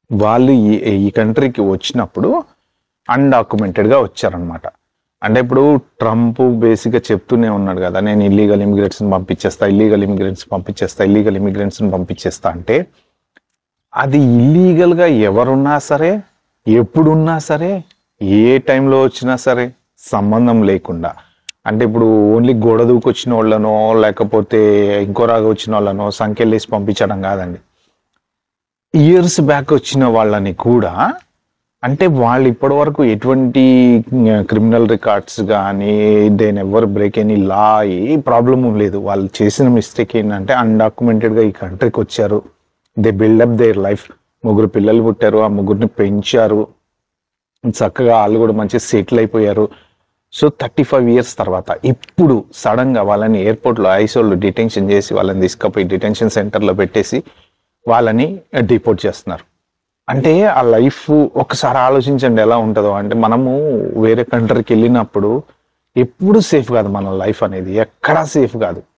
వాళ్ళు ఈ కంట్రీకి వచ్చినప్పుడు అన్డాక్యుమెంటెడ్గా వచ్చారనమాట. అంటే ఇప్పుడు ట్రంప్ బేసిక్గా చెప్తూనే ఉన్నాడు కదా, నేను ఇల్లీగల్ ఇమిగ్రెంట్స్ని పంపించేస్తా అంటే అది ఇల్లీగల్గా ఎవరున్నా సరే, ఎప్పుడున్నా సరే, ఏ టైంలో వచ్చినా సరే సంబంధం లేకుండా, అంటే ఇప్పుడు ఓన్లీ గోడ దూకొచ్చిన వాళ్ళనో లేకపోతే ఇంకో రాగా వచ్చిన వాళ్ళనో సంఖ్యలేసి పంపించడం కాదండి. ఇయర్స్ బ్యాక్ వచ్చిన వాళ్ళని కూడా, అంటే వాళ్ళు ఇప్పటి వరకు ఎటువంటి క్రిమినల్ రికార్డ్స్ కానీ దేని ఎవరు బ్రేక్ ఎనీ లా ఏ ప్రాబ్లమ్ లేదు. వాళ్ళు చేసిన మిస్టేక్ ఏంటంటే అన్డాక్యుమెంటెడ్గా ఈ కంట్రీకి వచ్చారు, దే బిల్డప్ దేర్ లైఫ్. 3 పిల్లలు పుట్టారు, ఆ 3ని పెంచారు, చక్కగా వాళ్ళు కూడా మంచిగా సెటిల్ అయిపోయారు. సో 35 ఇయర్స్ తర్వాత ఇప్పుడు సడన్గా వాళ్ళని ఎయిర్పోర్ట్లో ఐసోల్లో డిటెన్షన్ చేసి వాళ్ళని తీసుకుపోయి డిటెన్షన్ సెంటర్లో పెట్టేసి వాళ్ళని డిపోర్ట్ చేస్తున్నారు. అంటే ఆ లైఫ్ ఒకసారి ఆలోచించండి ఎలా ఉంటుందో. అంటే మనము వేరే కంట్రీకి వెళ్ళినప్పుడు ఎప్పుడు సేఫ్ కాదు, మన లైఫ్ అనేది ఎక్కడా సేఫ్ కాదు.